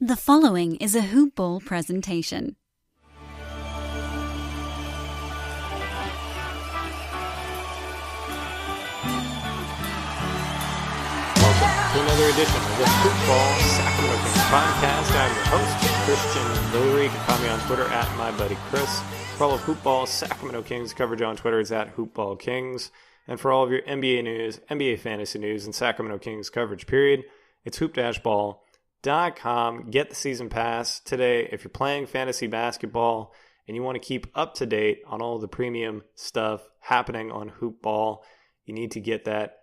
The following is a Hoop Ball presentation. Welcome to another edition of the Hoop Ball Sacramento Kings podcast. I'm your host, Christian Villere. You can find me on Twitter at MyBuddyChris. For all of Hoop Ball Sacramento Kings coverage on Twitter, it's at HoopBallKings. And for all of your NBA news, NBA fantasy news, and Sacramento Kings coverage, period, it's hoop-ball.com. Get the season pass today. If you're playing fantasy basketball and you want to keep up to date on all the premium stuff happening on Hoop Ball, you need to get that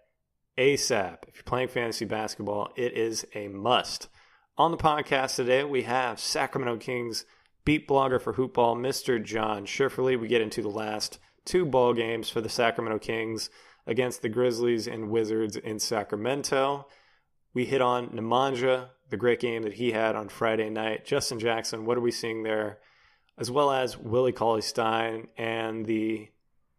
ASAP. If you're playing fantasy basketball, it is a must. On the podcast today, we have Sacramento Kings beat blogger for Hoop Ball, Mr. John Schifferle. We get into the last two ball games for the Sacramento Kings against the Grizzlies and Wizards in Sacramento. We hit on Nemanja, the great game that he had on Friday night. Justin Jackson, what are we seeing there? As well as Willie Cauley-Stein and the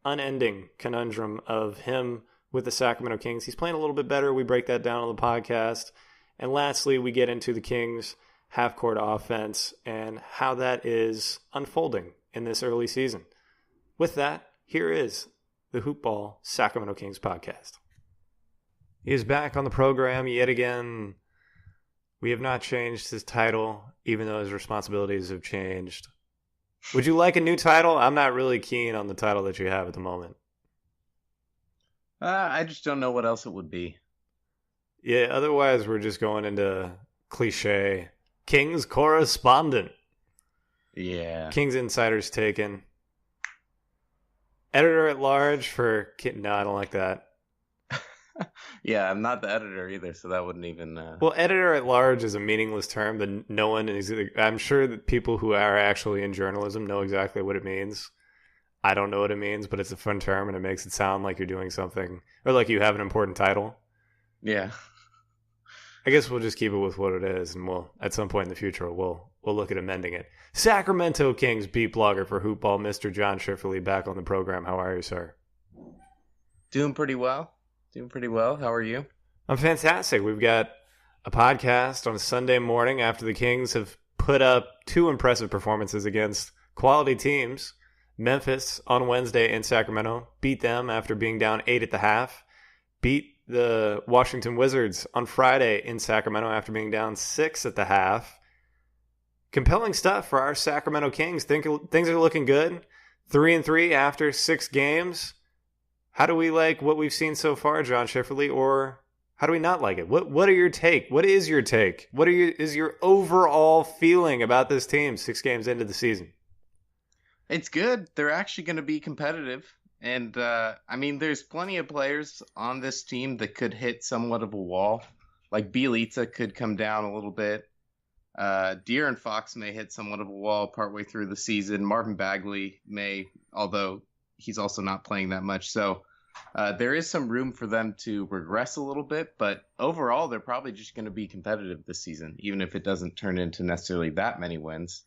unending conundrum of him with the Sacramento Kings. He's playing a little bit better. We break that down on the podcast. And lastly, we get into the Kings' half-court offense and how that is unfolding in this early season. With that, here is the Hoop Ball Sacramento Kings podcast. He is back on the program yet again. We have not changed his title, even though his responsibilities have changed. Would you like a new title? I'm not really keen on the title that you have at the moment. I just don't know what else it would be. Yeah, otherwise we're just going into cliche. Kings correspondent. Yeah. Kings insiders taken. Editor at large for... No, I don't like that. Yeah, I'm not the editor either, so that wouldn't even... Well, editor at large is a meaningless term that no one is... I'm sure that people who are actually in journalism know exactly what it means. I don't know what it means, but it's a fun term, and it makes it sound like you're doing something, or like you have an important title. Yeah. I guess we'll just keep it with what it is, and we'll, at some point in the future, we'll look at amending it. Sacramento Kings beat blogger for Hoop Ball, Mr. John Schifferle, back on the program. How are you, sir? Doing pretty well. How are you? I'm fantastic. We've got a podcast on a Sunday morning after the Kings have put up two impressive performances against quality teams. Memphis on Wednesday in Sacramento, beat them after being down 8 at the half. Beat the Washington Wizards on Friday in Sacramento after being down 6 at the half. Compelling stuff for our Sacramento Kings. Things are looking good. 3-3 after 6 games. How do we like what we've seen so far, John Schifferle, or how do we not like it? What are your take? What is your take? Is your overall feeling about this team 6 games into the season? It's good. They're actually going to be competitive. And, there's plenty of players on this team that could hit somewhat of a wall. Like Bjelica could come down a little bit. De'Aaron Fox may hit somewhat of a wall partway through the season. Marvin Bagley may, although he's also not playing that much. So there is some room for them to regress a little bit. But overall, they're probably just going to be competitive this season, even if it doesn't turn into necessarily that many wins.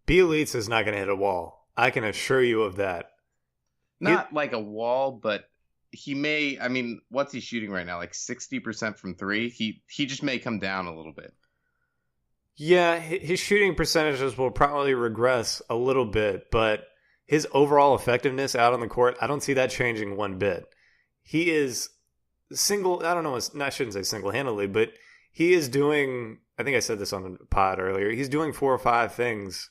Bjelica is not going to hit a wall. I can assure you of that. Not like a wall, but he may. What's he shooting right now? Like 60% from 3? He just may come down a little bit. Yeah, his shooting percentages will probably regress a little bit, but his overall effectiveness out on the court, I don't see that changing one bit. He is I shouldn't say single-handedly, but he is doing, I think I said this on the pod earlier, he's doing 4 or 5 things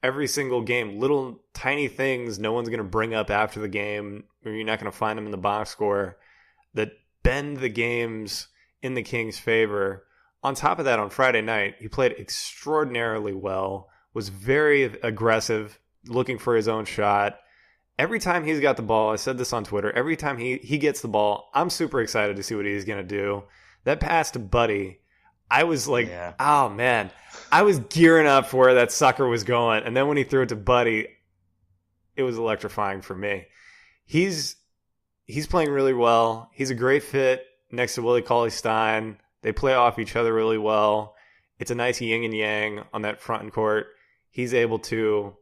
every single game, little tiny things no one's going to bring up after the game, or you're not going to find them in the box score, that bend the games in the Kings' favor. On top of that, on Friday night, he played extraordinarily well, was very aggressive, looking for his own shot. Every time he's got the ball, I said this on Twitter, every time he gets the ball, I'm super excited to see what he's going to do. That pass to Buddy, I was like, Oh, man. I was gearing up for where that sucker was going. And then when he threw it to Buddy, it was electrifying for me. He's playing really well. He's a great fit next to Willie Cauley-Stein. They play off each other really well. It's a nice yin and yang on that front court. He's able to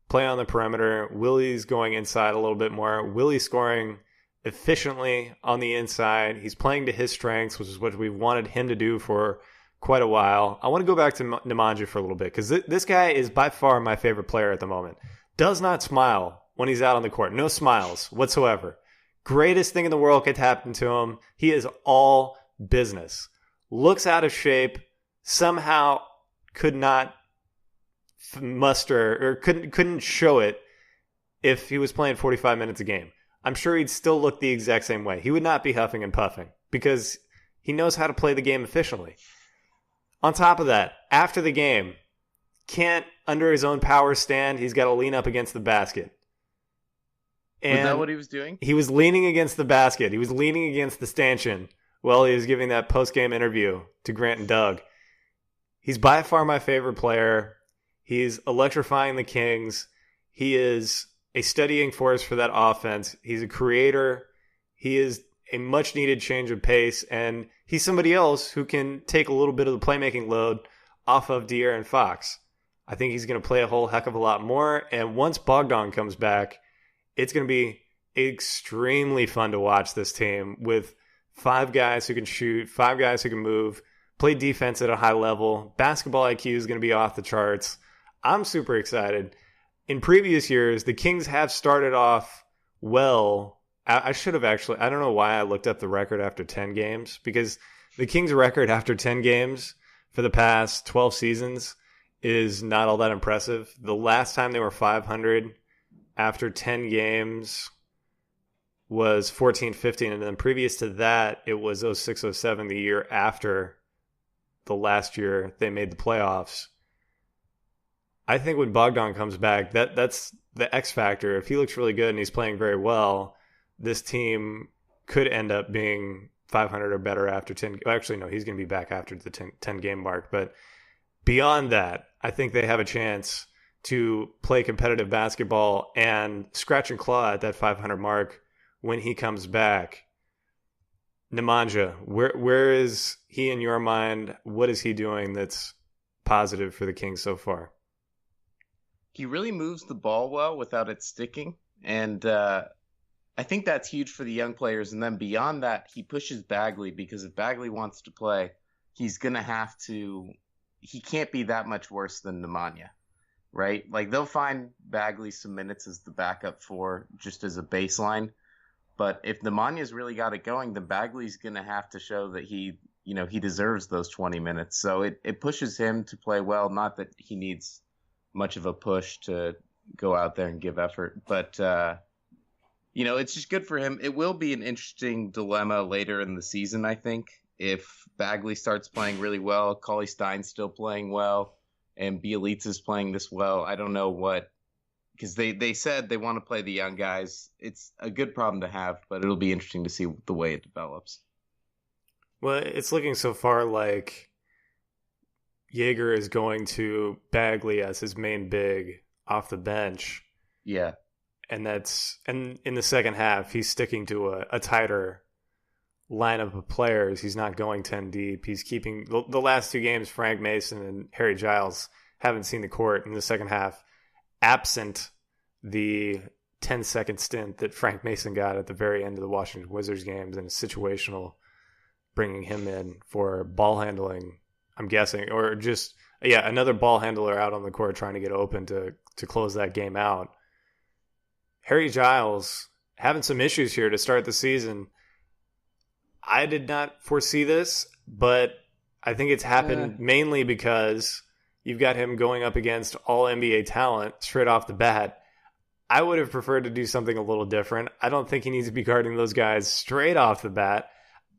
play on the perimeter. Willie's going inside a little bit more. Willie's scoring efficiently on the inside. He's playing to his strengths, which is what we've wanted him to do for quite a while. I want to go back to Nemanja for a little bit because this guy is by far my favorite player at the moment. Does not smile when he's out on the court. No smiles whatsoever. Greatest thing in the world could happen to him. He is all business. Looks out of shape. Somehow could not muster or couldn't show it if he was playing 45 minutes a game. I'm sure he'd still look the exact same way. He would not be huffing and puffing because he knows how to play the game efficiently. On top of that, after the game, can't under his own power stand. He's got to lean up against the basket. And was that what he was doing? He was leaning against the basket. He was leaning against the stanchion while he was giving that post-game interview to Grant and Doug. He's by far my favorite player. He's electrifying the Kings. He is a steadying force for that offense. He's a creator. He is a much-needed change of pace, and he's somebody else who can take a little bit of the playmaking load off of De'Aaron Fox. I think he's going to play a whole heck of a lot more, and once Bogdan comes back, it's going to be extremely fun to watch this team with 5 guys who can shoot, 5 guys who can move, play defense at a high level. Basketball IQ is going to be off the charts. I'm super excited. In previous years, the Kings have started off well. I should have actually, I don't know why I looked up the record after 10 games, because the Kings' record after 10 games for the past 12 seasons is not all that impressive. The last time they were 500 after 10 games was 14-15, and then previous to that, it was 06-07, the year after the last year they made the playoffs. I think when Bogdan comes back, that's the X factor. If he looks really good and he's playing very well, this team could end up being 500 or better after 10. Actually, no, he's going to be back after the 10 game mark. But beyond that, I think they have a chance to play competitive basketball and scratch and claw at that 500 mark when he comes back. Nemanja, where is he in your mind? What is he doing that's positive for the Kings so far? He really moves the ball well without it sticking. And I think that's huge for the young players. And then beyond that, he pushes Bagley, because if Bagley wants to play, he's going to have to – he can't be that much worse than Nemanja, right? Like, they'll find Bagley some minutes as the backup for just as a baseline. But if Nemanja's really got it going, then Bagley's going to have to show that he deserves those 20 minutes. So it pushes him to play well, not that he needs much of a push to go out there and give effort. But it's just good for him. It will be an interesting dilemma later in the season, I think. If Bagley starts playing really well, Cauley Stein's still playing well, and Bjelica's playing this well, I don't know what, because they said they want to play the young guys. It's a good problem to have, but it'll be interesting to see the way it develops. Well, it's looking so far like Jaeger is going to Bagley as his main big off the bench. Yeah. And in the second half, he's sticking to a tighter lineup of players. He's not going 10 deep. He's keeping the last 2 games. Frank Mason and Harry Giles haven't seen the court in the second half, absent the 10-second stint that Frank Mason got at the very end of the Washington Wizards games, and a situational bringing him in for ball handling, I'm guessing, or just another ball handler out on the court trying to get open to close that game out. Harry Giles having some issues here to start the season. I did not foresee this, but I think it's happened mainly because you've got him going up against all NBA talent straight off the bat. I would have preferred to do something a little different. I don't think he needs to be guarding those guys straight off the bat.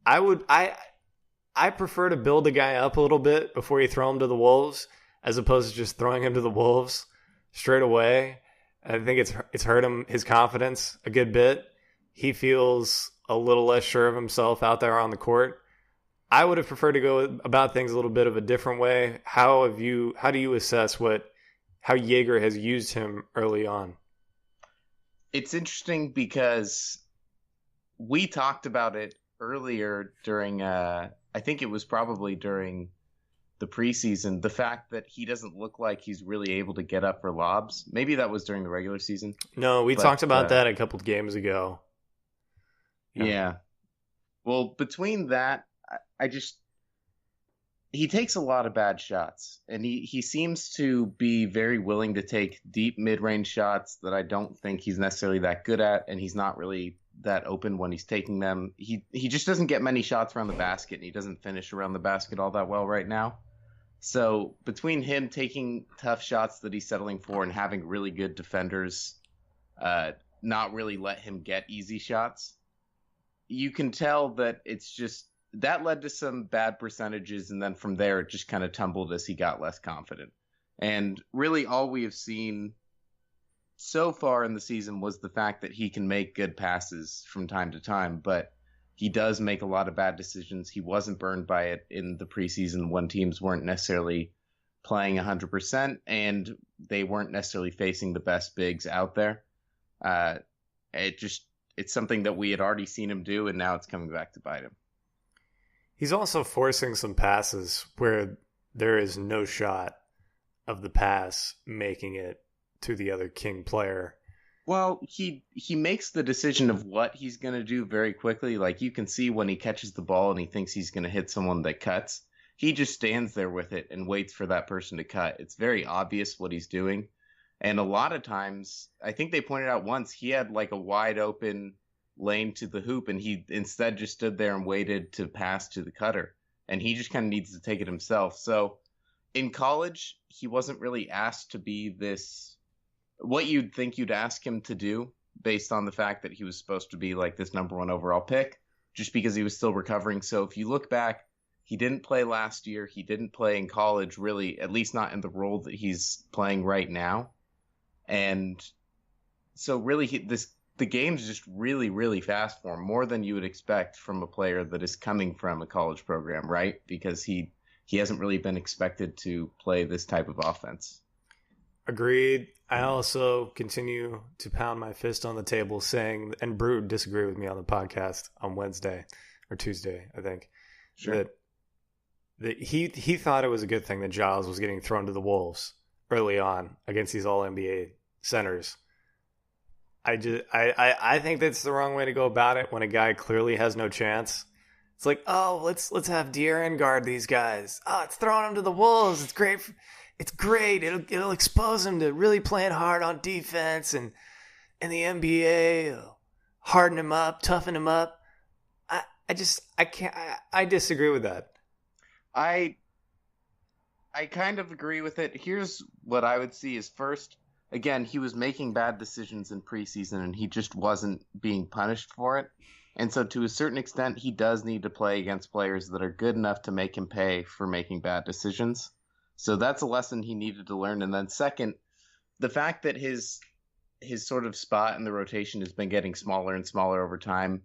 I prefer to build a guy up a little bit before you throw him to the Wolves, as opposed to just throwing him to the Wolves straight away. I think it's hurt him, his confidence a good bit. He feels a little less sure of himself out there on the court. I would have preferred to go about things a little bit of a different way. How do you assess how Jaeger has used him early on? It's interesting because we talked about it earlier during I think it was probably during the preseason, the fact that he doesn't look like he's really able to get up for lobs. Maybe that was during the regular season. No, we talked about that a couple of games ago. Yeah. Well, between that, I just he takes a lot of bad shots, and he seems to be very willing to take deep mid-range shots that I don't think he's necessarily that good at, and he's not really that open when he's taking them. He just doesn't get many shots around the basket, and he doesn't finish around the basket all that well right now. So between him taking tough shots that he's settling for and having really good defenders not really let him get easy shots, you can tell that it's just that led to some bad percentages, and then from there it just kind of tumbled as he got less confident. And really all we have seen so far in the season was the fact that he can make good passes from time to time, but he does make a lot of bad decisions. He wasn't burned by it in the preseason when teams weren't necessarily playing 100% and they weren't necessarily facing the best bigs out there. It's something that we had already seen him do, and now it's coming back to bite him. He's also forcing some passes where there is no shot of the pass making it to the other King player. Well, he makes the decision of what he's going to do very quickly. Like, you can see when he catches the ball and he thinks he's going to hit someone that cuts, he just stands there with it and waits for that person to cut. It's very obvious what he's doing. And a lot of times, I think they pointed out once, he had like a wide open lane to the hoop, and he instead just stood there and waited to pass to the cutter. And he just kind of needs to take it himself. So in college, he wasn't really asked to be this, what you'd think you'd ask him to do based on the fact that he was supposed to be like this number 1 overall pick, just because he was still recovering. So if you look back, he didn't play last year. He didn't play in college, really, at least not in the role that he's playing right now. And so really the game's just really, really fast for him, more than you would expect from a player that is coming from a college program, right? Because he hasn't really been expected to play this type of offense. Agreed. I also continue to pound my fist on the table saying, and Brood disagreed with me on the podcast on Wednesday or Tuesday, I think, sure, that he thought it was a good thing that Giles was getting thrown to the wolves early on against these all-NBA centers. I think that's the wrong way to go about it when a guy clearly has no chance. It's like, oh, let's have De'Aaron guard these guys. Oh, it's throwing them to the wolves. It's great. It's great. It'll expose them to really playing hard on defense, and the NBA will harden him up, toughen him up. I disagree with that. I kind of agree with it. Here's what I would see is, first, again, he was making bad decisions in preseason and he just wasn't being punished for it. And so to a certain extent, he does need to play against players that are good enough to make him pay for making bad decisions. So that's a lesson he needed to learn. And then second, the fact that his sort of spot in the rotation has been getting smaller and smaller over time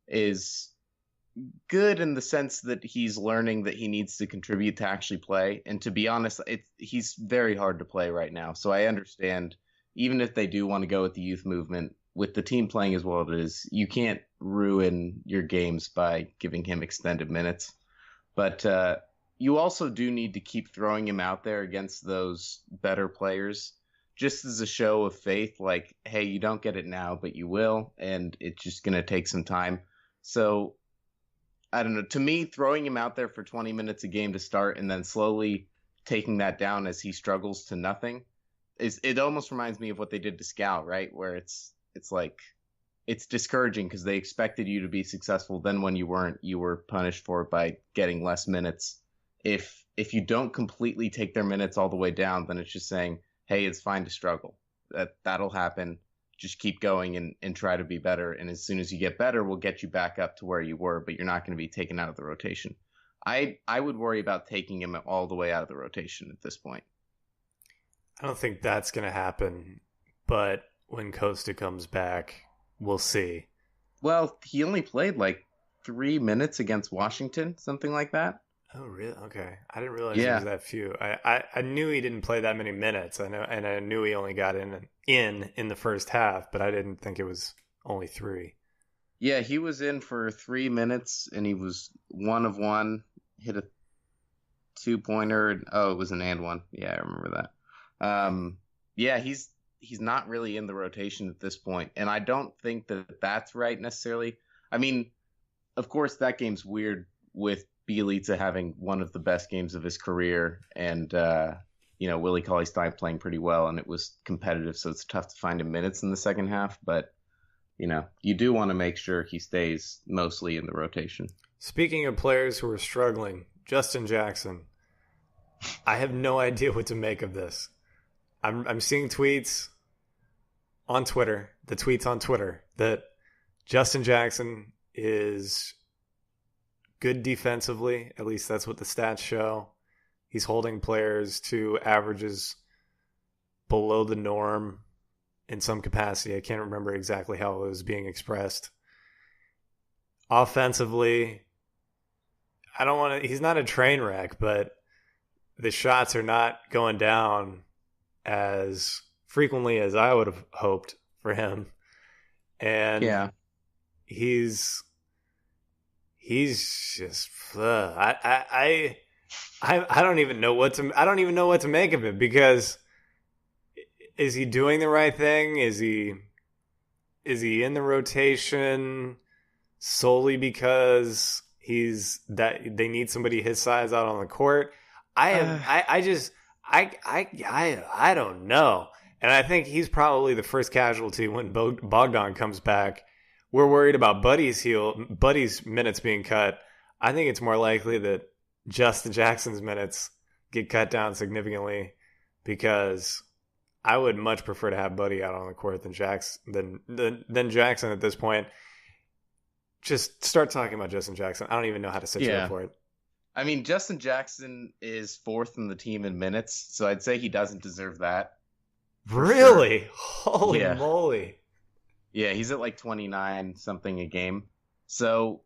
is good in the sense that he's learning that he needs to contribute to actually play. And to be honest, he's very hard to play right now. So I understand, even if they do want to go with the youth movement, with the team playing as well as it is, you can't ruin your games by giving him extended minutes. But you also do need to keep throwing him out there against those better players, just as a show of faith, like, hey, you don't get it now, but you will, and it's just going to take some time. So I don't know. To me, throwing him out there for 20 minutes a game to start and then slowly taking that down as he struggles to nothing, it almost reminds me of what they did to Scal, right? Where it's like, it's discouraging because they expected you to be successful. Then when you weren't, you were punished for it by getting less minutes. If you don't completely take their minutes all the way down, then it's just saying, hey, it's fine to struggle. That'll happen. Just keep going and try to be better. And as soon as you get better, we'll get you back up to where you were, but you're not going to be taken out of the rotation. I would worry about taking him all the way out of the rotation at this point. I don't think that's going to happen, but when Costa comes back, we'll see. Well, he only played like 3 minutes against Washington, something like that. Oh, really? Okay. I didn't realize it was that few. I knew he didn't play that many minutes. I know, and I knew he only got in the first half, but I didn't think it was only 3. Yeah, he was in for 3 minutes, and he was 1 of 1, hit a 2-pointer. Oh, it was an and one. Yeah, I remember that. Yeah, he's not really in the rotation at this point, and I don't think that that's right necessarily. I mean, of course, that game's weird with Bjelica having one of the best games of his career, and Willie Cauley-Stein playing pretty well, and it was competitive, so it's tough to find him minutes in the second half. But you do want to make sure he stays mostly in the rotation. Speaking of players who are struggling, Justin Jackson. I have no idea what to make of this. I'm seeing tweets on Twitter, that Justin Jackson is good defensively. At least that's what the stats show. He's holding players to averages below the norm in some capacity. I can't remember exactly how it was being expressed. Offensively, he's not a train wreck, but the shots are not going down as frequently as I would have hoped for him. And yeah, he's just I don't even know what to make of it, because is he doing the right thing? Is he in the rotation solely because they need somebody his size out on the court? I don't know. And I think he's probably the first casualty when Bogdan comes back. We're worried about Buddy's minutes being cut. I think it's more likely that Justin Jackson's minutes get cut down significantly, because I would much prefer to have Buddy out on the court than Jackson at this point. Just start talking about Justin Jackson. I don't even know how to set you up for it. I mean, Justin Jackson is fourth in the team in minutes, so I'd say he doesn't deserve that. Really? Sure. Holy yeah. moly. Yeah, he's at like 29 something a game. So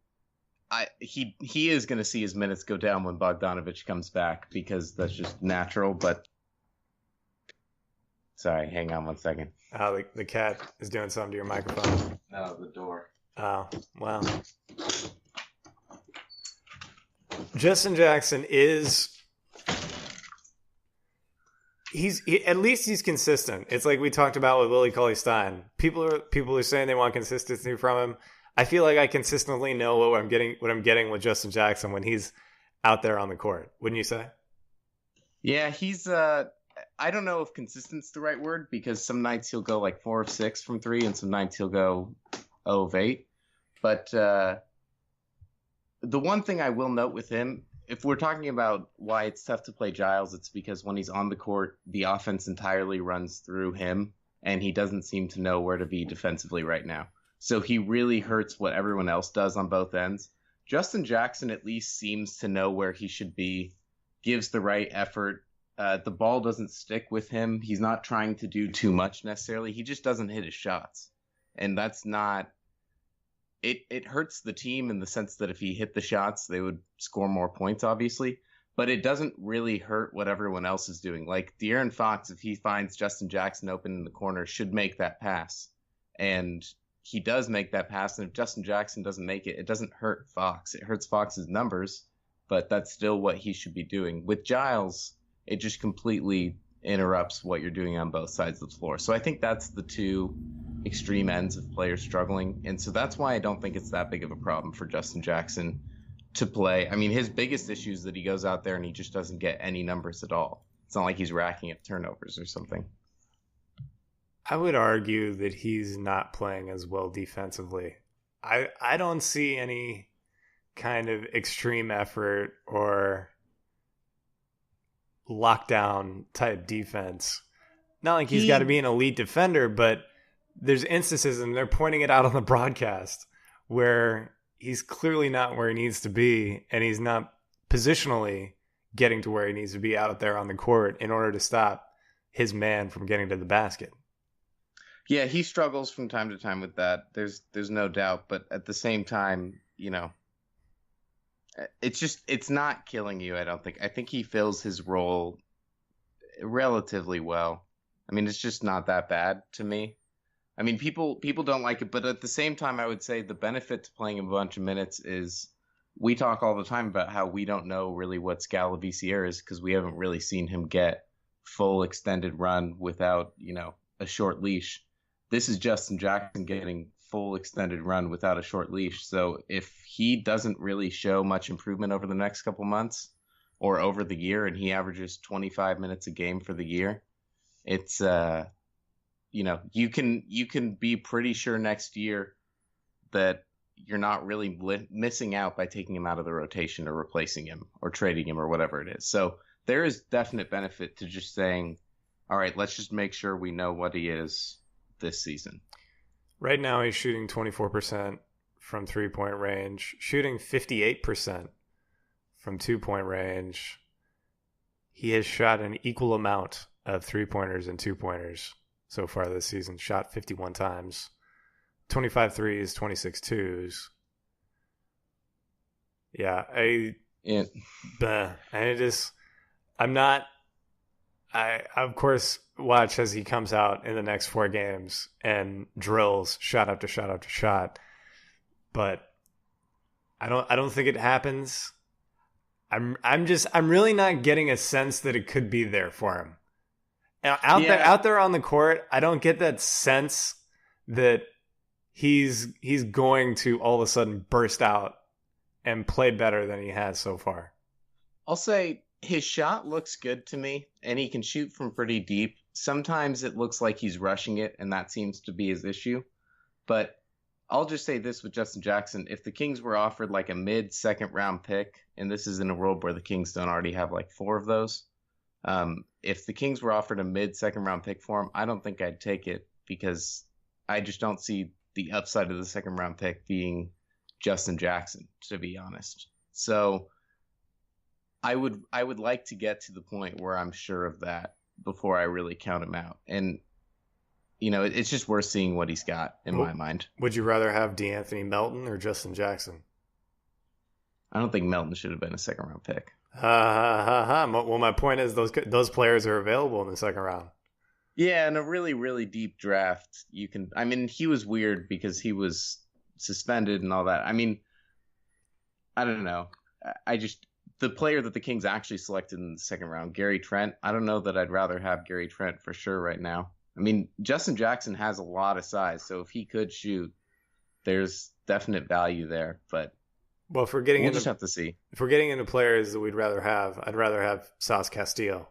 he is going to see his minutes go down when Bogdanovich comes back, because that's just natural. But sorry, hang on one second. Oh, the cat is doing something to your microphone. No, the door. Oh, wow. Justin Jackson at least he's consistent. It's like we talked about with Willie Cauley-Stein. People are saying they want consistency from him. I feel like I consistently know what I'm getting with Justin Jackson when he's out there on the court. Wouldn't you say? Yeah, he's I don't know if consistent's the right word, because some nights he'll go like 4 of 6 from 3, and some nights he'll go 0 of 8. But the one thing I will note with him, if we're talking about why it's tough to play Giles, it's because when he's on the court, the offense entirely runs through him, and he doesn't seem to know where to be defensively right now. So he really hurts what everyone else does on both ends. Justin Jackson at least seems to know where he should be, gives the right effort. The ball doesn't stick with him. He's not trying to do too much necessarily. He just doesn't hit his shots. And that's not... It hurts the team in the sense that if he hit the shots, they would score more points, obviously. But it doesn't really hurt what everyone else is doing. Like De'Aaron Fox, if he finds Justin Jackson open in the corner, should make that pass. And he does make that pass. And if Justin Jackson doesn't make it, it doesn't hurt Fox. It hurts Fox's numbers, but that's still what he should be doing. With Giles, it just completely interrupts what you're doing on both sides of the floor. So I think that's the two extreme ends of players struggling. And so that's why I don't think it's that big of a problem for Justin Jackson to play. I mean, his biggest issue is that he goes out there and he just doesn't get any numbers at all. It's not like he's racking up turnovers or something. I would argue that he's not playing as well defensively. I don't see any kind of extreme effort or lockdown type defense. Not like he's got to be an elite defender, but there's instances, and they're pointing it out on the broadcast, where he's clearly not where he needs to be, and he's not positionally getting to where he needs to be out there on the court in order to stop his man from getting to the basket. Yeah, he struggles from time to time with that. There's no doubt, but at the same time, it's not killing you, I don't think. I think he fills his role relatively well. I mean, it's just not that bad to me. I mean, people don't like it, but at the same time, I would say the benefit to playing a bunch of minutes is we talk all the time about how we don't know really what Scala VCR is, because we haven't really seen him get full extended run without, a short leash. This is Justin Jackson getting full extended run without a short leash. So if he doesn't really show much improvement over the next couple months or over the year, and he averages 25 minutes a game for the year, it's you can be pretty sure next year that you're not really missing out by taking him out of the rotation or replacing him or trading him or whatever it is. So there is definite benefit to just saying, all right, let's just make sure we know what he is this season. Right now he's shooting 24% from 3-point range, shooting 58% from 2-point range. He has shot an equal amount of 3-pointers and 2-pointers so far this season, shot 51 times, 25 threes, 26 twos. Yeah, I of course watch as he comes out in the next 4 games and drills shot after shot after shot, but I don't think it happens. I'm really not getting a sense that it could be there for him. Out there on the court, I don't get that sense that he's going to all of a sudden burst out and play better than he has so far. I'll say his shot looks good to me, and he can shoot from pretty deep. Sometimes it looks like he's rushing it, and that seems to be his issue. But I'll just say this with Justin Jackson. If the Kings were offered like a mid-second round pick, and this is in a world where the Kings don't already have like 4 of those, if the Kings were offered a mid-second round pick for him, I don't think I'd take it because I just don't see the upside of the second round pick being Justin Jackson, to be honest. So I would like to get to the point where I'm sure of that before I really count him out. And, it's just worth seeing what he's got in my mind. Would you rather have DeAnthony Melton or Justin Jackson? I don't think Melton should have been a second round pick. Well, my point is those players are available in the second round. Yeah, in a really, really deep draft, he was weird because he was suspended and all that. I mean, I don't know. The player that the Kings actually selected in the second round, Gary Trent, I don't know that I'd rather have Gary Trent for sure right now. I mean, Justin Jackson has a lot of size, so if he could shoot, there's definite value there. But we'll just have to see. If we're getting into players that we'd rather have, I'd rather have Sauce Castillo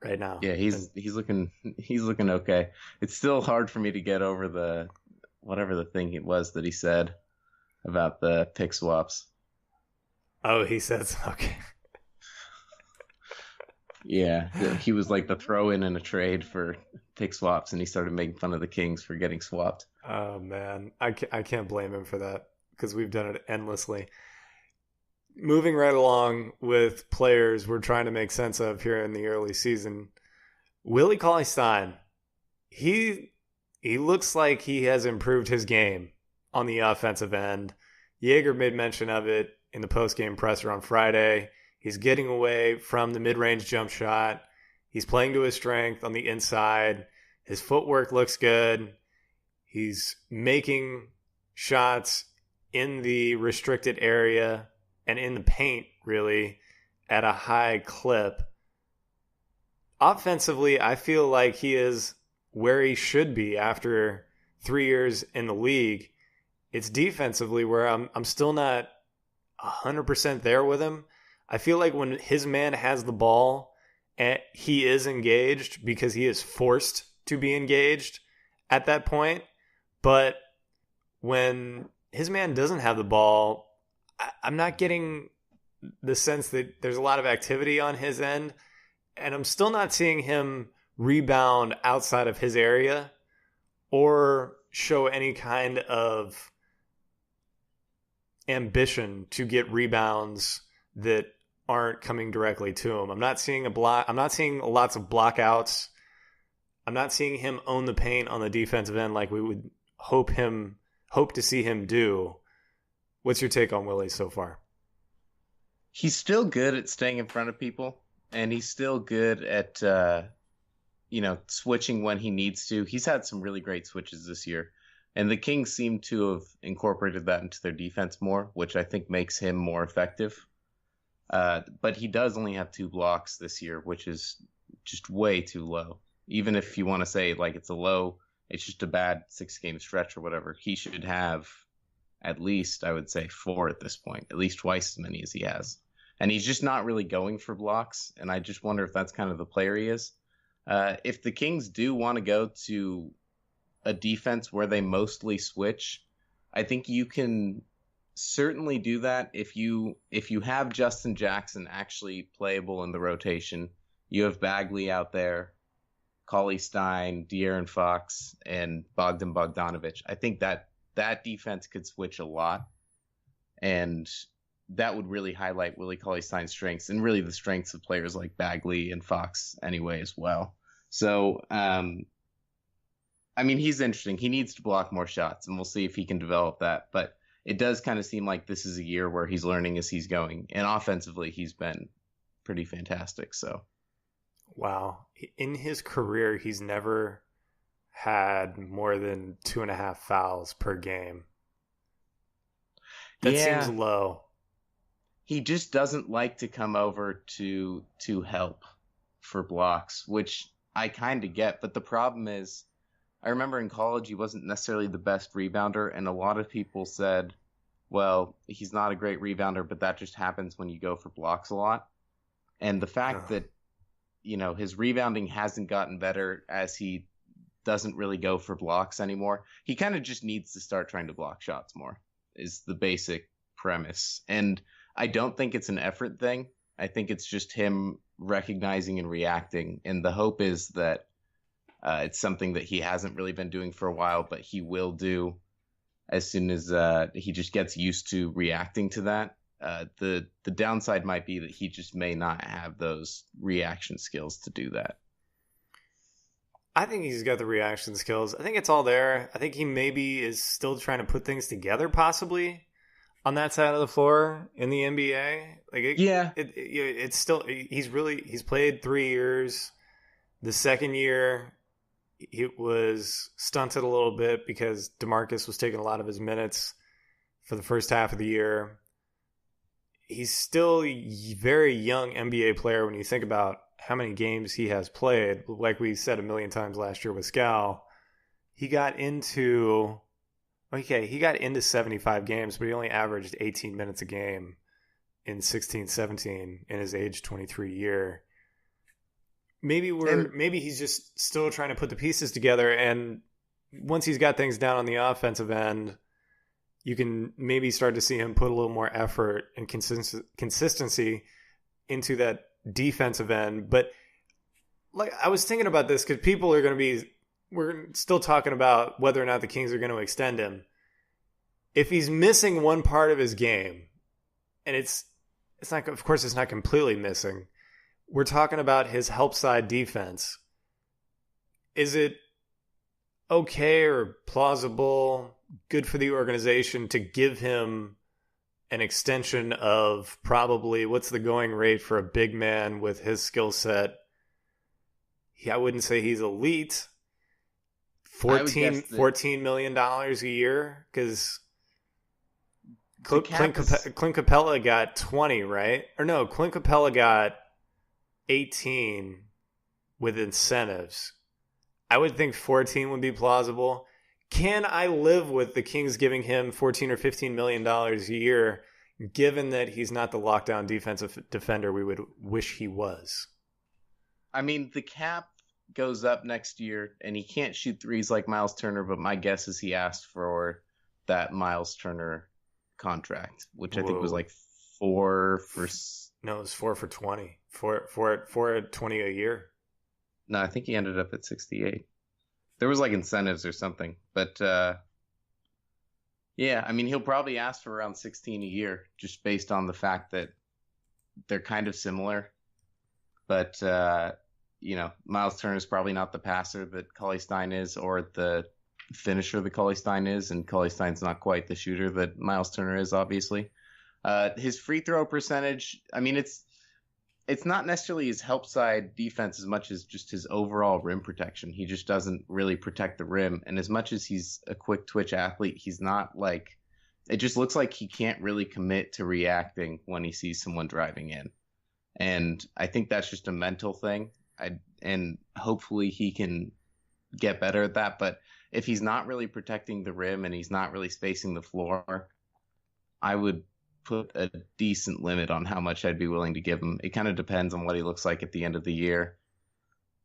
right now. Yeah, he's looking okay. It's still hard for me to get over whatever the thing it was that he said about the pick swaps. Oh, he says okay. Yeah, he was like the throw-in a trade for pick swaps, and he started making fun of the Kings for getting swapped. Oh, man. I can't blame him for that because we've done it endlessly. Moving right along with players we're trying to make sense of here in the early season, Willie Cauley-Stein, he looks like he has improved his game on the offensive end. Jaeger made mention of it in the post-game presser on Friday. He's getting away from the mid-range jump shot. He's playing to his strength on the inside. His footwork looks good. He's making shots in the restricted area and in the paint, really, at a high clip. Offensively, I feel like he is where he should be after 3 years in the league. It's defensively where I'm still not 100% there with him. I feel like when his man has the ball, he is engaged because he is forced to be engaged at that point. But when his man doesn't have the ball, I'm not getting the sense that there's a lot of activity on his end. And I'm still not seeing him rebound outside of his area or show any kind of ambition to get rebounds that aren't coming directly to him. I'm not seeing lots of blockouts. I'm not seeing him own the paint on the defensive end like we would hope to see him do. What's your take on Willie so far? He's still good at staying in front of people, and he's still good at switching when he needs to. He's had some really great switches this year, and the Kings seem to have incorporated that into their defense more, which I think makes him more effective. But he does only have 2 blocks this year, which is just way too low. Even if you want to say like it's a low it's just a bad 6-game stretch or whatever. He should have at least, I would say, 4 at this point, at least twice as many as he has. And he's just not really going for blocks. And I just wonder if that's kind of the player he is. If the Kings do want to go to a defense where they mostly switch, I think you can certainly do that if you have Justin Jackson actually playable in the rotation. You have Bagley out there, Cauley Stein, De'Aaron Fox, and Bogdan Bogdanovic. I think that defense could switch a lot, and that would really highlight Willie Cauley-Stein's strengths and really the strengths of players like Bagley and Fox anyway as well. So, I mean, he's interesting. He needs to block more shots, and we'll see if he can develop that. But it does kind of seem like this is a year where he's learning as he's going. And offensively, he's been pretty fantastic. So, wow. In his career, he's never had more than 2.5 fouls per game. That seems low. He just doesn't like to come over to help for blocks, which I kind of get. But the problem is, I remember in college, he wasn't necessarily the best rebounder, and a lot of people said, well, he's not a great rebounder, but that just happens when you go for blocks a lot. And the fact that, his rebounding hasn't gotten better as he doesn't really go for blocks anymore. He kind of just needs to start trying to block shots more, is the basic premise. And I don't think it's an effort thing. I think it's just him recognizing and reacting. And the hope is that it's something that he hasn't really been doing for a while, but he will do as soon as he just gets used to reacting to that. The downside might be that he just may not have those reaction skills to do that. I think he's got the reaction skills. I think it's all there. I think he maybe is still trying to put things together, possibly on that side of the floor in the NBA. It's still, he's played 3 years. The second year, he was stunted a little bit because DeMarcus was taking a lot of his minutes for the first half of the year. He's still a very young NBA player when you think about how many games he has played. Like we said a million times last year with Scal, he got into 75 games, but he only averaged 18 minutes a game in 16-17 in his age 23 year. Maybe he's just still trying to put the pieces together, and once he's got things down on the offensive end, you can maybe start to see him put a little more effort and consistency into that defensive end. But like, I was thinking about this because people are we're still talking about whether or not the Kings are going to extend him. If he's missing one part of his game, and it's not, of course it's not completely missing, we're talking about his help side defense. Is it okay or plausible, good for the organization to give him an extension of probably, what's the going rate for a big man with his skill set? I wouldn't say he's elite. $14 million a year, because Clint Capella got 20, right? Or no, Clint Capella got 18 with incentives. I would think 14 would be plausible. Can I live with the Kings giving him $14 or $15 million a year, given that he's not the lockdown defensive defender we would wish he was? I mean, the cap goes up next year, and he can't shoot threes like Miles Turner, but my guess is he asked for that Miles Turner contract, which I think was like 4 for... No, it was 4 for 20. 4 at 20 a year. No, I think he ended up at 68. There was like incentives or something, but yeah, I mean, he'll probably ask for around 16 a year, just based on the fact that they're kind of similar. But Miles Turner is probably not the passer that Cauley-Stein is, or the finisher that Cauley-Stein is, and Cauley-Stein's not quite the shooter that Miles Turner is, obviously. His free throw percentage, I mean, it's not necessarily his help side defense as much as just his overall rim protection. He just doesn't really protect the rim. And as much as he's a quick twitch athlete, he's not like, it just looks like he can't really commit to reacting when he sees someone driving in. And I think that's just a mental thing. And hopefully he can get better at that. But if he's not really protecting the rim and he's not really spacing the floor, I would put a decent limit on how much I'd be willing to give him. It kind of depends on what he looks like at the end of the year.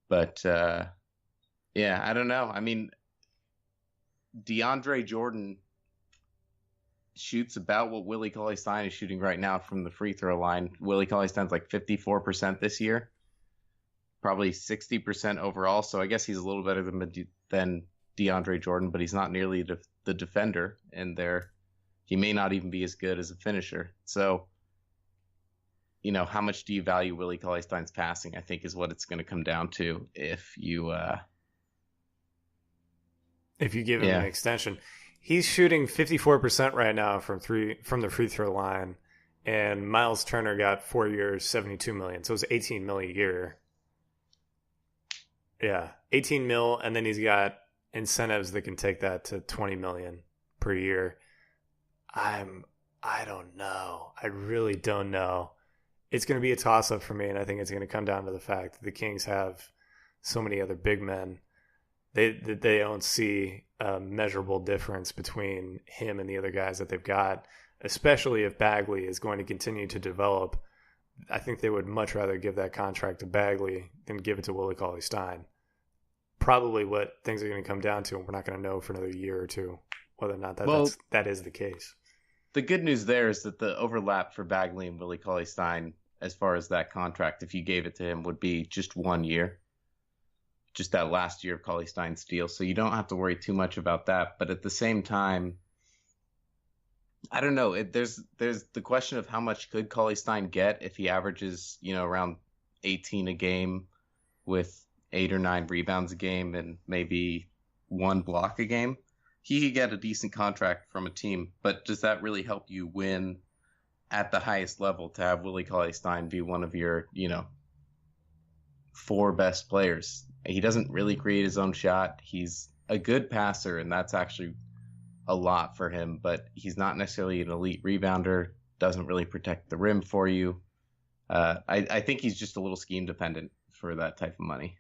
But yeah, I don't know. I mean, DeAndre Jordan shoots about what Willie Cauley-Stein is shooting right now from the free throw line. Willie Cauley-Stein's like 54% this year, probably 60% overall. So I guess he's a little better than DeAndre Jordan, but he's not nearly the defender in there. He may not even be as good as a finisher. So, you know, how much do you value Willie Cauley-Stein's passing, I think, is what it's going to come down to if you give him an extension. He's shooting 54% right now from the free throw line, and Miles Turner got 4 years, $72 million. So it's $18 million a year. Yeah, $18 million, and then he's got incentives that can take that to $20 million per year. I don't know. I really don't know. It's going to be a toss-up for me, and I think it's going to come down to the fact that the Kings have so many other big men that they don't see a measurable difference between him and the other guys that they've got, especially if Bagley is going to continue to develop. I think they would much rather give that contract to Bagley than give it to Willie Cauley-Stein. Probably what things are going to come down to, and we're not going to know for another year or two whether or not that is the case. The good news there is that the overlap for Bagley and Willie Cauley-Stein, as far as that contract, if you gave it to him, would be just 1 year. Just that last year of Cauley-Stein's deal. So you don't have to worry too much about that. But at the same time, I don't know. There's the question of how much could Cauley-Stein get if he averages, around 18 a game with 8 or 9 rebounds a game and maybe 1 block a game. He could get a decent contract from a team, but does that really help you win at the highest level to have Willie Cauley-Stein be one of your, 4 best players? He doesn't really create his own shot. He's a good passer, and that's actually a lot for him, but he's not necessarily an elite rebounder, doesn't really protect the rim for you. I think he's just a little scheme dependent for that type of money.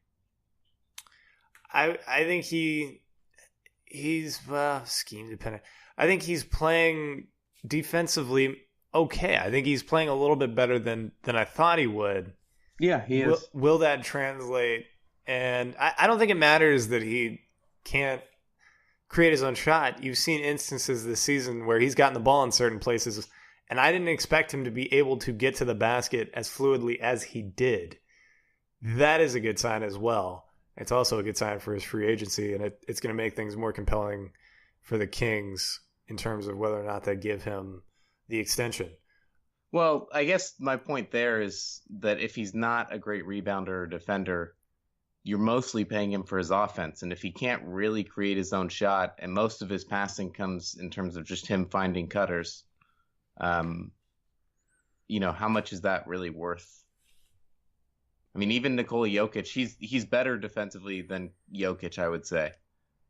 I think he's scheme dependent. I think he's playing defensively okay. I think he's playing a little bit better than I thought he would. Yeah, he is. Will that translate? And I don't think it matters that he can't create his own shot. You've seen instances this season where he's gotten the ball in certain places, and I didn't expect him to be able to get to the basket as fluidly as he did. That is a good sign as well. It's also a good sign for his free agency, and it's going to make things more compelling for the Kings in terms of whether or not they give him the extension. Well, I guess my point there is that if he's not a great rebounder or defender, you're mostly paying him for his offense. And if he can't really create his own shot, and most of his passing comes in terms of just him finding cutters, how much is that really worth? I mean, even Nikola Jokic, he's better defensively than Jokic, I would say.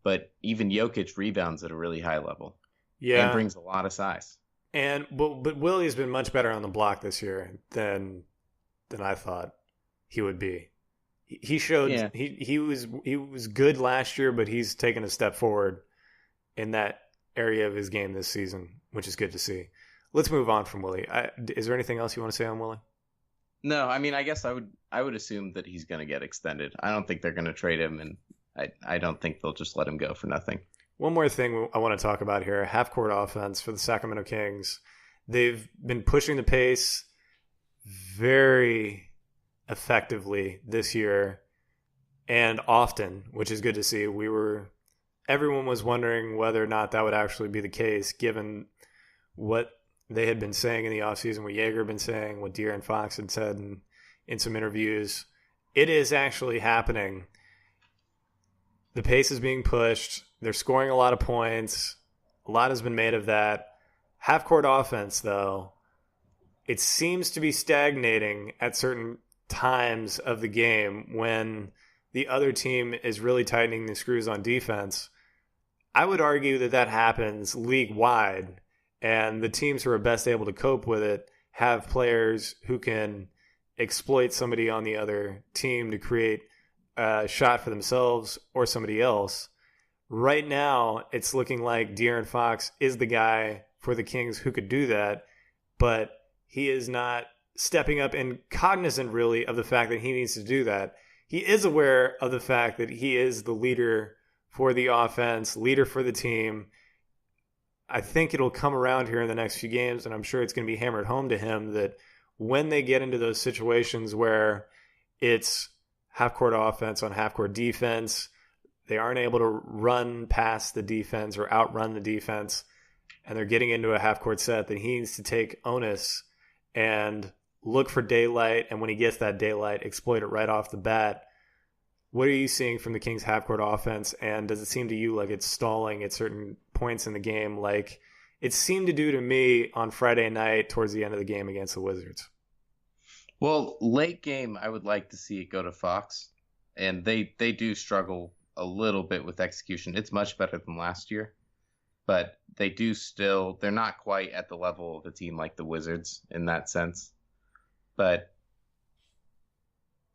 But even Jokic rebounds at a really high level. Yeah. And brings a lot of size. But Willie's been much better on the block this year than I thought he would be. He showed he was good last year, but he's taken a step forward in that area of his game this season, which is good to see. Let's move on from Willie. Is there anything else you want to say on Willie? No, I mean, I guess I would assume that he's going to get extended. I don't think they're going to trade him, and I don't think they'll just let him go for nothing. One more thing I want to talk about here, half-court offense for the Sacramento Kings. They've been pushing the pace very effectively this year and often, which is good to see. Everyone was wondering whether or not that would actually be the case, given what they had been saying in the offseason, what Jaeger had been saying, what De'Aaron Fox had said in some interviews. It is actually happening. The pace is being pushed. They're scoring a lot of points. A lot has been made of that. Half-court offense, though, it seems to be stagnating at certain times of the game when the other team is really tightening the screws on defense. I would argue that happens league-wide, and the teams who are best able to cope with it have players who can exploit somebody on the other team to create shot for themselves or somebody else. Right now, it's looking like De'Aaron Fox is the guy for the Kings who could do that, but he is not stepping up and cognizant really of the fact that he needs to do that. He is aware of the fact that he is the leader for the offense, leader for the team. I think it'll come around here in the next few games, and I'm sure it's going to be hammered home to him that when they get into those situations where it's half-court offense on half-court defense, they aren't able to run past the defense or outrun the defense, and they're getting into a half-court set, that he needs to take onus and look for daylight, and when he gets that daylight, exploit it right off the bat. What are you seeing from the Kings half-court offense, and does it seem to you like it's stalling at certain points in the game like it seemed to do to me on Friday night towards the end of the game against the Wizards? Well, late game, I would like to see it go to Fox, and they do struggle a little bit with execution. It's much better than last year, but they're not quite at the level of a team like the Wizards in that sense. But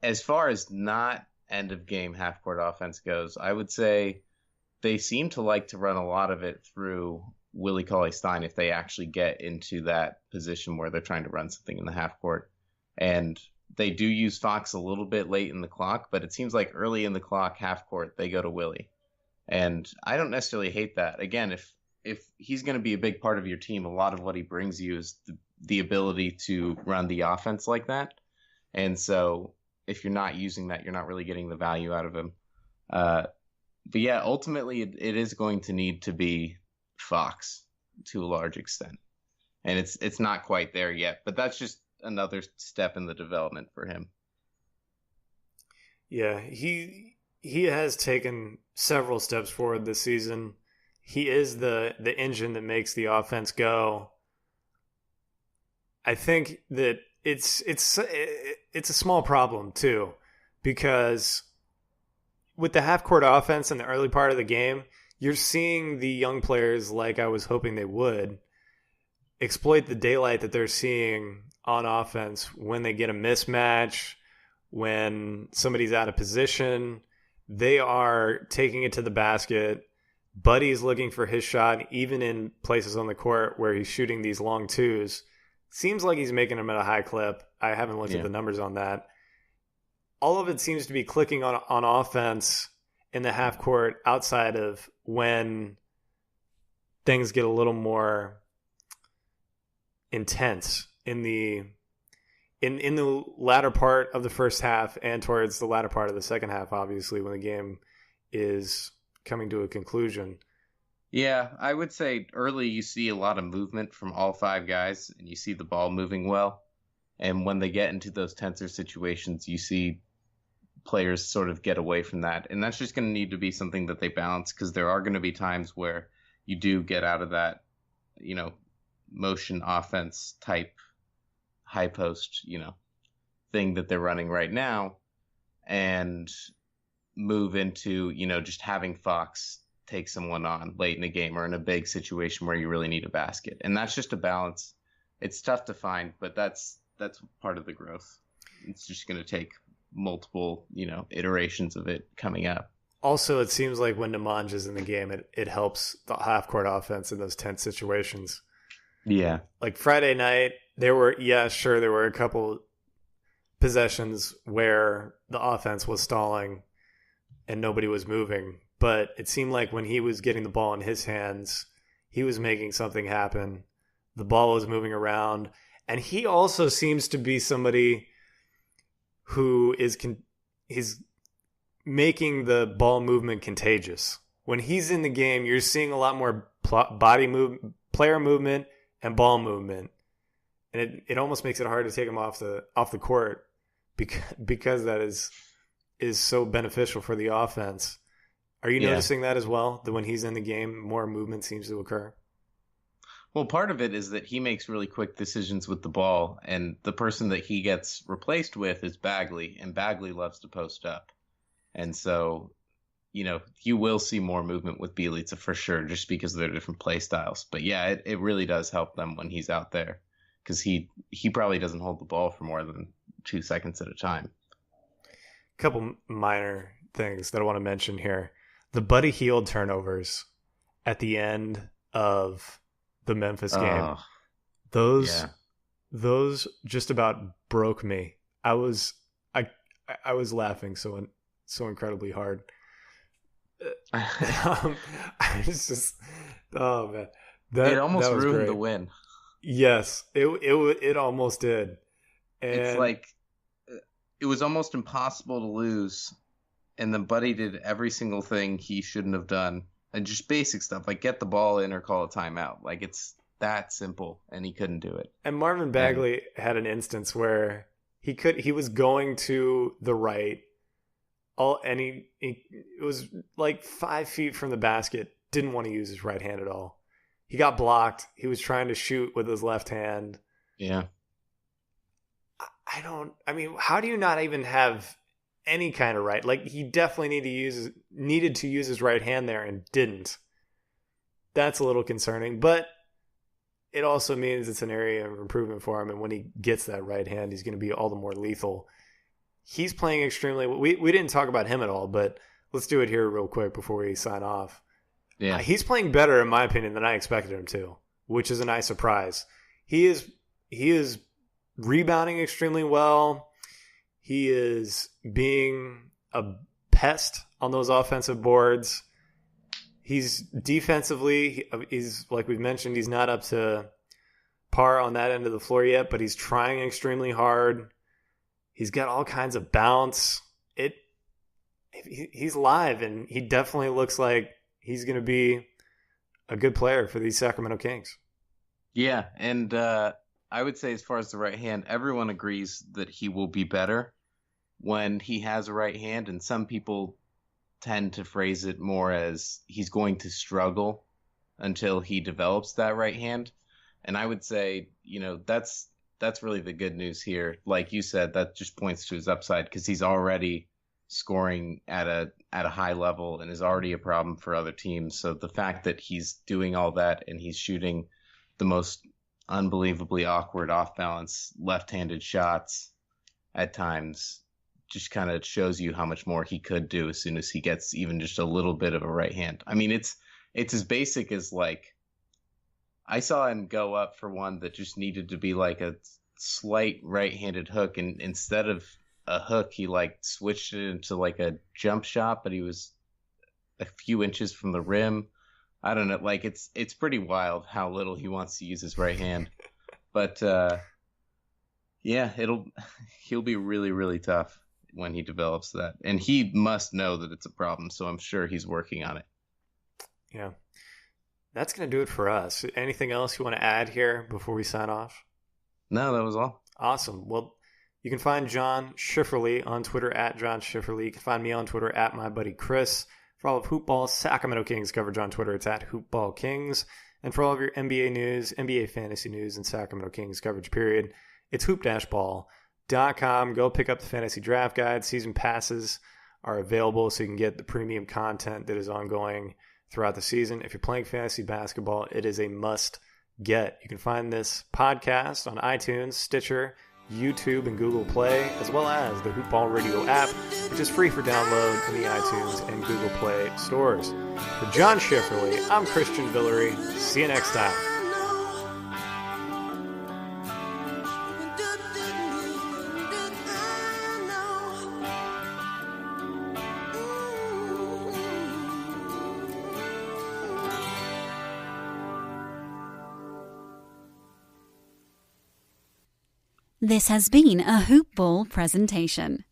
as far as not end of game half court offense goes, I would say they seem to like to run a lot of it through Willie Cauley-Stein if they actually get into that position where they're trying to run something in the half court. And they do use Fox a little bit late in the clock, but it seems like early in the clock, half court, they go to Willie. And I don't necessarily hate that. Again, if he's going to be a big part of your team, a lot of what he brings you is the ability to run the offense like that. And so if you're not using that, you're not really getting the value out of him. But yeah, ultimately it is going to need to be Fox to a large extent. And it's not quite there yet, but that's just another step in the development for him. Yeah, he has taken several steps forward this season. He is the engine that makes the offense go. I think that it's a small problem too, because with the half-court offense in the early part of the game, you're seeing the young players, like I was hoping they would, exploit the daylight that they're seeing on offense when they get a mismatch, when somebody's out of position. They are taking it to the basket. Buddy's looking for his shot, even in places on the court where he's shooting these long twos. Seems like he's making them at a high clip. I haven't looked at the numbers on that. All of it seems to be clicking on offense in the half court outside of when things get a little more intense in the latter part of the first half and towards the latter part of the second half, obviously, when the game is coming to a conclusion. Yeah, I would say early you see a lot of movement from all five guys, and you see the ball moving well. And when they get into those tenser situations, you see players sort of get away from that. And that's just going to need to be something that they balance, because there are going to be times where you do get out of that, motion offense type high post, thing that they're running right now, and move into, just having Fox take someone on late in the game or in a big situation where you really need a basket. And that's just a balance. It's tough to find, but that's part of the growth. It's just going to take multiple, iterations of it coming up. Also, it seems like when Nemanja's in the game, it helps the half-court offense in those tense situations. Yeah. Like Friday night, there were a couple possessions where the offense was stalling and nobody was moving. But it seemed like when he was getting the ball in his hands, he was making something happen. The ball was moving around. And he also seems to be somebody who he's making the ball movement contagious. When he's in the game, you're seeing a lot more player movement and ball movement. And it almost makes it hard to take him off the court because that is so beneficial for the offense. Are you noticing that as well? That when he's in the game, more movement seems to occur? Well, part of it is that he makes really quick decisions with the ball, and the person that he gets replaced with is Bagley, and Bagley loves to post up. And so, you will see more movement with Bjelica for sure, just because of their different play styles. But yeah, it really does help them when he's out there, because he probably doesn't hold the ball for more than 2 seconds at a time. couple minor things that I want to mention here. The Buddy Hield turnovers at the end of the Memphis game. Those just about broke me. I was laughing so incredibly hard. I was just, oh man, it almost ruined great. The win. Yes, it almost did. And it's like it was almost impossible to lose, and then Buddy did every single thing he shouldn't have done, and just basic stuff like get the ball in or call a timeout. Like it's that simple, and he couldn't do it. And Marvin Bagley had an instance where he was going to the right, and it was like 5 feet from the basket. Didn't want to use his right hand at all. He got blocked. He was trying to shoot with his left hand. Yeah. I mean, how do you not even have any kind of right? Like, he definitely needed to use his right hand there and didn't. That's a little concerning, but it also means it's an area of improvement for him. And when he gets that right hand, he's going to be all the more lethal. He's playing extremely well. We didn't talk about him at all, but let's do it here real quick before we sign off. Yeah. He's playing better, in my opinion, than I expected him to, which is a nice surprise. He is rebounding extremely well. He is being a pest on those offensive boards. He's defensively, he's like we've mentioned, he's not up to par on that end of the floor yet, but he's trying extremely hard. He's got all kinds of bounce. He's live, and he definitely looks like he's going to be a good player for these Sacramento Kings. Yeah, and I would say as far as the right hand, everyone agrees that he will be better when he has a right hand, and some people tend to phrase it more as he's going to struggle until he develops that right hand. And I would say, that's really the good news here. Like you said, that just points to his upside because he's already scoring at a high level and is already a problem for other teams. So the fact that he's doing all that and he's shooting the most unbelievably awkward off-balance left-handed shots at times just kind of shows you how much more he could do as soon as he gets even just a little bit of a right hand. I mean, it's as basic as like I saw him go up for one that just needed to be like a slight right-handed hook, and instead of a hook, he like switched it into like a jump shot, but he was a few inches from the rim. I don't know, like it's pretty wild how little he wants to use his right hand. But yeah, he'll be really, really tough when he develops that. And he must know that it's a problem, so I'm sure he's working on it. Yeah. That's going to do it for us. Anything else you want to add here before we sign off? No, that was all. Awesome. Well, you can find John Schifferle on Twitter at John Schifferle. You can find me on Twitter at MyBuddyChris. For all of Hoopball Sacramento Kings coverage on Twitter, it's at Hoopball Kings. And for all of your NBA news, NBA fantasy news, and Sacramento Kings coverage period, it's hoop-ball.com. Go pick up the fantasy draft guide. Season passes are available so you can get the premium content that is ongoing throughout the season. If you're playing fantasy basketball, it is a must get. You can find this podcast on iTunes, Stitcher, YouTube, and Google Play, as well as the Hoopball Radio app, which is free for download in the iTunes and Google Play stores. For John Schifferle, I'm Christian Villere. See you next time. This has been a Hoop Ball presentation.